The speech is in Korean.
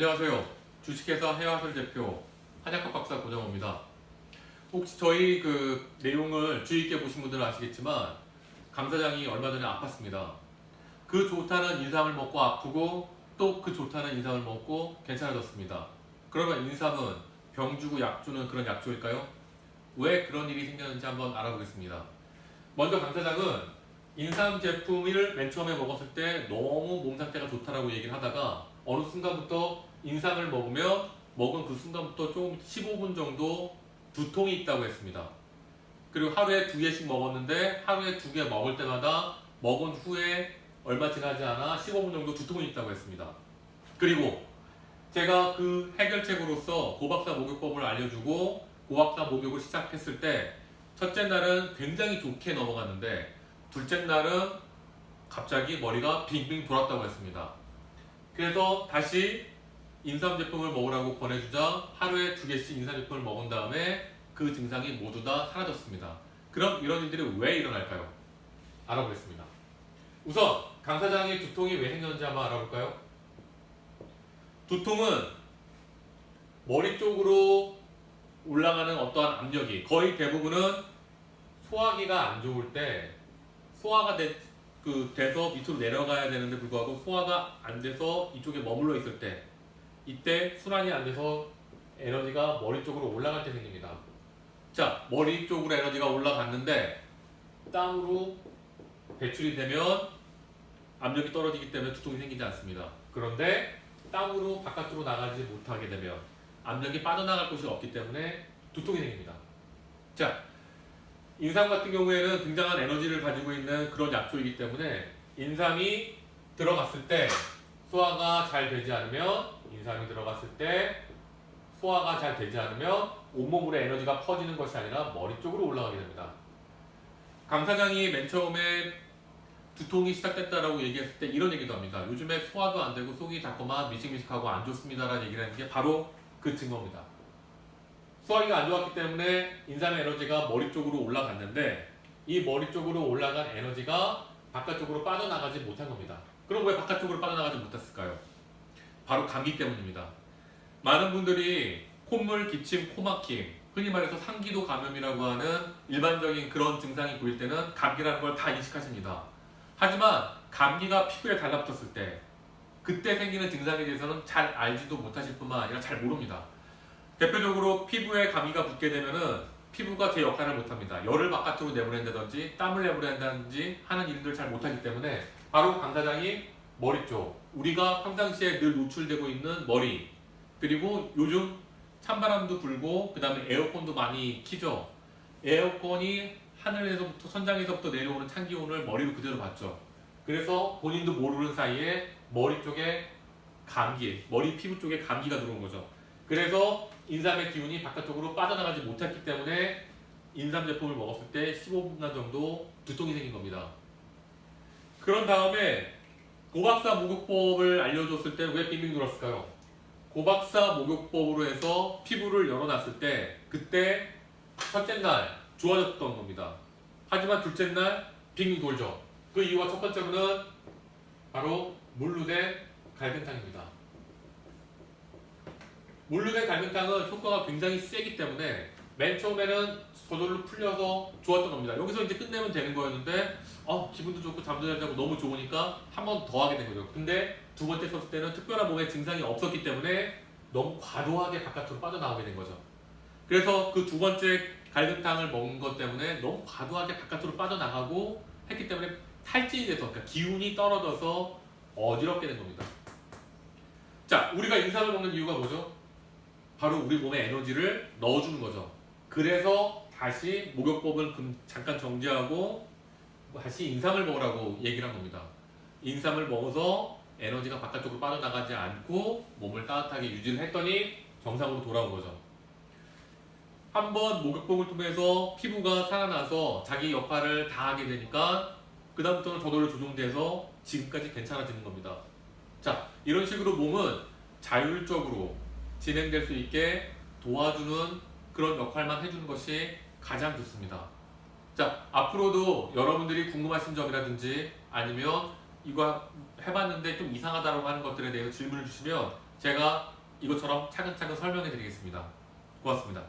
안녕하세요. 주식회사 해화설 대표 한약학 박사 고정호입니다. 혹시 저희 내용을 주의 있게 보신 분들은 아시겠지만 강 사장이 얼마 전에 아팠습니다. 그 좋다는 인삼을 먹고 아프고 또 그 좋다는 인삼을 먹고 괜찮아졌습니다. 그러면 인삼은 병 주고 약 주는 그런 약초일까요? 왜 그런 일이 생겼는지 한번 알아보겠습니다. 먼저 강 사장은 인삼 제품을 맨 처음에 먹었을 때 너무 몸 상태가 좋다라고 얘기를 하다가 어느 순간부터 인삼을 먹으면 먹은 그 순간부터 조금 15분 정도 두통이 있다고 했습니다. 그리고 하루에 2개씩 먹었는데 하루에 2개 먹을 때마다 먹은 후에 얼마 지나지 않아 15분 정도 두통이 있다고 했습니다. 그리고 제가 그 해결책으로서 고박사 목욕법을 알려주고 고박사 목욕을 시작했을 때 첫째 날은 굉장히 좋게 넘어갔는데 둘째 날은 갑자기 머리가 빙빙 돌았다고 했습니다. 그래서 다시 인삼 제품을 먹으라고 권해주자 하루에 2개씩 인삼 제품을 먹은 다음에 그 증상이 모두 다 사라졌습니다. 그럼 이런 일들이 왜 일어날까요? 알아보겠습니다. 우선 강 사장의 두통이 왜 생겼는지 한번 알아볼까요? 두통은 머리 쪽으로 올라가는 어떠한 압력이 거의 대부분은 소화기가 안 좋을 때 소화가 돼서 밑으로 내려가야 되는데 불구하고 소화가 안 돼서 이쪽에 머물러 있을 때 이때 순환이 안 돼서 에너지가 머리 쪽으로 올라갈 때 생깁니다. 자, 머리 쪽으로 에너지가 올라갔는데 땀으로 배출이 되면 압력이 떨어지기 때문에 두통이 생기지 않습니다. 그런데 땀으로 바깥으로 나가지 못하게 되면 압력이 빠져나갈 곳이 없기 때문에 두통이 생깁니다. 자, 인삼 같은 경우에는 굉장한 에너지를 가지고 있는 그런 약초이기 때문에 인삼이 들어갔을 때 소화가 잘 되지 않으면 인삼이 들어갔을 때 소화가 잘 되지 않으면 온몸으로 에너지가 퍼지는 것이 아니라 머리 쪽으로 올라가게 됩니다. 강 사장이 맨 처음에 두통이 시작됐다라고 얘기했을 때 이런 얘기도 합니다. 요즘에 소화도 안 되고 속이 자꾸만 미식미식하고 안 좋습니다라는 얘기를 하는 게 바로 그 증거입니다. 소화기가 안 좋았기 때문에 인삼의 에너지가 머리 쪽으로 올라갔는데 이 머리 쪽으로 올라간 에너지가 바깥쪽으로 빠져나가지 못한 겁니다. 그럼 왜 바깥쪽으로 빠져나가지 못했을까요? 바로 감기 때문입니다. 많은 분들이 콧물, 기침, 코막힘, 흔히 말해서 상기도 감염이라고 하는 일반적인 그런 증상이 보일 때는 감기라는 걸 다 인식하십니다. 하지만 감기가 피부에 달라붙었을 때 그때 생기는 증상에 대해서는 잘 알지도 못하실 뿐만 아니라 잘 모릅니다. 대표적으로 피부에 감기가 붙게 되면은 피부가 제 역할을 못합니다. 열을 바깥으로 내보낸다든지 땀을 내보낸다든지 하는 일들을 잘 못하기 때문에 바로 강 사장이 머리 쪽, 우리가 평상시에 늘 노출되고 있는 머리, 그리고 요즘 찬바람도 불고 그 다음에 에어컨도 많이 키죠. 에어컨이 하늘에서부터 천장에서부터 내려오는 찬기온을 머리로 그대로 받죠. 그래서 본인도 모르는 사이에 머리 쪽에 감기, 머리 피부 쪽에 감기가 들어온 거죠. 그래서 인삼의 기운이 바깥쪽으로 빠져나가지 못했기 때문에 인삼 제품을 먹었을 때 15분간 정도 두통이 생긴 겁니다. 그런 다음에 고박사 목욕법을 알려줬을 때 왜 빙빙 돌았을까요? 고박사 목욕법으로 해서 피부를 열어놨을 때 그때 첫째 날 좋아졌던 겁니다. 하지만 둘째 날 빙빙 돌죠. 그 이유가 첫 번째로는 바로 물로 된 갈변탕입니다. 물로 된 갈변탕은 효과가 굉장히 세기 때문에 맨 처음에는 저절로 풀려서 좋았던 겁니다. 여기서 이제 끝내면 되는 거였는데 기분도 좋고 잠도 잘 자고 너무 좋으니까 한 번 더 하게 된 거죠. 근데 두 번째 썼을 때는 특별한 몸에 증상이 없었기 때문에 너무 과도하게 바깥으로 빠져나오게 된 거죠. 그래서 그 두 번째 갈변탕을 먹은 것 때문에 너무 과도하게 바깥으로 빠져나가고 했기 때문에 탈진이 돼서, 그러니까 기운이 떨어져서 어지럽게 된 겁니다. 자, 우리가 인삼을 먹는 이유가 뭐죠? 바로 우리 몸에 에너지를 넣어주는 거죠. 그래서 다시 목욕법을 잠깐 정지하고 다시 인삼을 먹으라고 얘기를 한 겁니다. 인삼을 먹어서 에너지가 바깥쪽으로 빠져나가지 않고 몸을 따뜻하게 유지를 했더니 정상으로 돌아온 거죠. 한번 목욕법을 통해서 피부가 살아나서 자기 역할을 다 하게 되니까 그 다음부터는 저절로 조정돼서 지금까지 괜찮아지는 겁니다. 자, 이런 식으로 몸은 자율적으로 진행될 수 있게 도와주는 그런 역할만 해주는 것이 가장 좋습니다. 자, 앞으로도 여러분들이 궁금하신 점이라든지 아니면 이거 해봤는데 좀 이상하다고 하는 것들에 대해서 질문을 주시면 제가 이것처럼 차근차근 설명해 드리겠습니다. 고맙습니다.